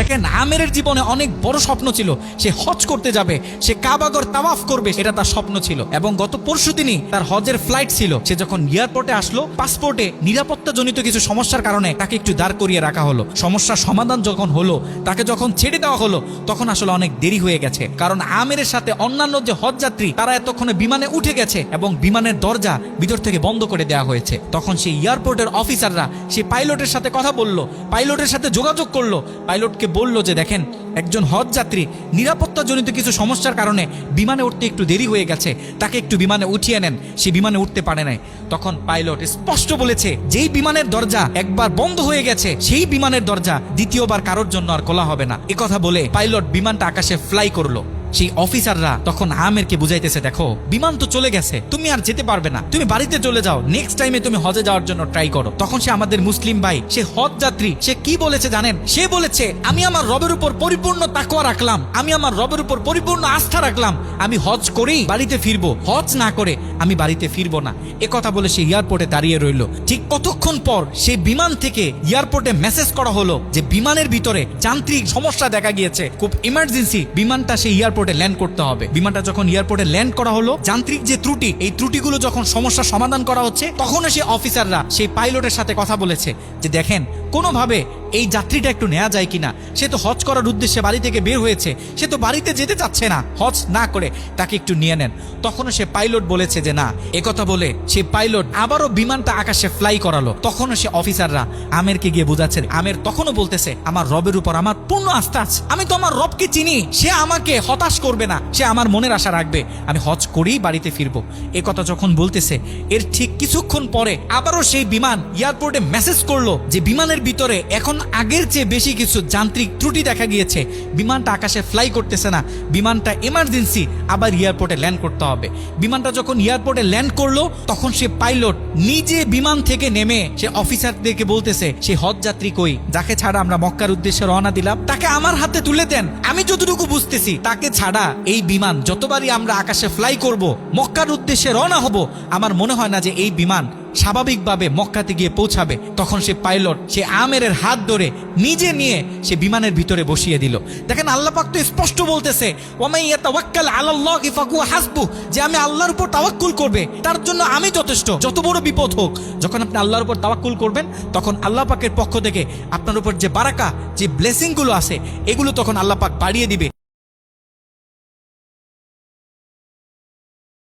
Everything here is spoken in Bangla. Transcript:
দেখেন আমেরের জীবনে অনেক বড় স্বপ্ন ছিল, সে হজ করতে যাবে, সে কাবাগর তাওয়াফ করবে, এটা তার স্বপ্ন ছিল। এবং গত পরশুদিনই তার হজের ফ্লাইট ছিল। সে যখন এয়ারপোর্টে আসলো, পাসপোর্টে নিরাপত্তাজনিত কিছু সমস্যার কারণে তাকে একটু দাঁড় করিয়ে রাখা হলো। সমস্যার সমাধান যখন হলো, তাকে যখন ছেড়ে দেওয়া হলো, তখন আসলে অনেক দেরি হয়ে গেছে। কারণ আমেরের সাথে অন্যান্য যে হজ যাত্রী তারা এতক্ষণে বিমানে উঠে গেছে এবং বিমানের দরজা ভিতর থেকে বন্ধ করে দেওয়া হয়েছে। তখন সেই এয়ারপোর্টের অফিসাররা সেই পাইলটের সাথে কথা বললো, পাইলটের সাথে যোগাযোগ করলো, পাইলটকে বলল যে দেখেন একজন হজ যাত্রী নিরাপত্তাজনিত কিছু সমস্যার কারণে বিমানে উঠতে একটু দেরি হয়ে গেছে, তাকে একটু বিমানে উঠিয়ে নেন, সে বিমানে উঠতে পারে নাই। তখন পাইলট স্পষ্ট বলেছে যেই বিমানের দরজা একবার বন্ধ হয়ে গেছে সেই বিমানের দরজা দ্বিতীয়বার কারোর জন্য আর খোলা হবে না। কথা বলে পাইলট বিমানটা আকাশে ফ্লাই করলো। সেই অফিসাররা তখন আমেরকে বুঝাইতেছে, দেখো বিমান তো চলে গেছে, তুমি আর যেতে পারবে না, তুমি বাড়িতে চলে যাও, নেক্সট টাইমে তুমি হজে যাওয়ার জন্য ট্রাই করো। তখন সে আমাদের মুসলিম ভাই, সে হজ যাত্রী, সে কি বলেছে জানেন? সে বলেছে আমি আমার রবের উপর পরিপূর্ণ তাকওয়া রাখলাম, আমি আমার রবের উপর পরিপূর্ণ আস্থা রাখলাম, আমি হজ করেই বাড়িতে ফিরবো, হজ না করে আমি বাড়িতে ফিরবো না। কথা বলে সে এয়ারপোর্টে দাঁড়িয়ে রইল। ঠিক কতক্ষণ পর সেই বিমান থেকে এয়ারপোর্টে মেসেজ করা হলো যে বিমানের ভিতরে যান্ত্রিক সমস্যা দেখা গিয়েছে, খুব ইমার্জেন্সি বিমানটা সেই এয়ারপোর্টে ল্যান্ড করতে হবে। বিমানটা যখন এয়ারপোর্টে ল্যান্ড করা হলো, যান্ত্রিক যে ত্রুটি, এই ত্রুটিগুলো যখন সমস্যা সমাধান করা হচ্ছে, তখন সেই অফিসাররা সেই পাইলটের সাথে কথা বলেছে যে দেখেন কোনোভাবে এই যাত্রীটা একটু নেওয়া যায় কিনা, সে তো হজ করার উদ্দেশ্যে বাড়ি থেকে বের হয়েছে, সে তো বাড়িতে যেতে চাচ্ছে না, হজ না করে তাকে একটু নিয়ে নেন। তখনও সে পাইলট বলেছে যে না। কথা বলে সেই পাইলট আবারও বিমানটা আকাশে ফ্লাই করালো। তখনও সে অফিসাররা আমেরকে গিয়ে বোঝাচ্ছে। আমের তখনও বলতেছে আমার রবের উপর আমার পূর্ণ আস্থা আছে, আমি তো আমার রবকে চিনি, সে আমাকে হতাশ করবে না, সে আমার মনের আশা রাখবে, আমি হজ করেই বাড়িতে ফিরবো। কথা যখন বলতেছে, এর ঠিক কিছুক্ষণ পরে আবারও সেই বিমান এয়ারপোর্টে মেসেজ করলো যে বিমানের ভিতরে এখন আগের চেয়ে বেশি কিছু যান্ত্রিক ত্রুটি দেখা গিয়েছে, বিমানটা আকাশে ফ্লাই করতেছে না, বিমানটা এমার্জেন্সি আবার এয়ারপোর্টে ল্যান্ড করতে হবে। বিমানটা যখন এয়ারপোর্টে ল্যান্ড করলো, তখন সে পাইলট নিজে বিমান থেকে নেমে সে অফিসারদেরকে বলতেছে সেই হজ যাত্রী কই, যাকে ছাড়া আমরা মক্কার উদ্দেশ্যে রওনা দিলাম, তাকে আমার হাতে তুলে দেন। আমি যতটুকু বুঝতেছি তাকে ছাড়া এই বিমান যতবারই আমরা আকাশে ফ্লাই করব, মক্কার উদ্দেশ্যে রওনা হব, আমার মনে হয় না যে এই বিমান স্বাভাবিকভাবে মক্কাতে গিয়ে পৌঁছাবে। তখন সে পাইলট সে আমেরের হাত ধরে নিজে নিয়ে সে বিমানের ভিতরে বসিয়ে দিল। দেখেন আল্লাহ পাক তো স্পষ্ট বলতেছে ওয়ামাই ইয়াতাওয়াক্কাল আলাল্লাহি ফাহুয়া হাসবুহ, যে আমি আল্লাহর উপর তাওয়াক্কুল করবে তার জন্য আমি যথেষ্ট, যত বড় বিপদ হোক। যখন আপনি আল্লাহর উপর তাওয়াক্কুল করবেন, তখন আল্লাহ পাকের পক্ষ থেকে আপনার উপর যে বারাকা, যে ব্লেসিং গুলো আছে, এগুলো তখন আল্লাহ পাক বাড়িয়ে দিবে।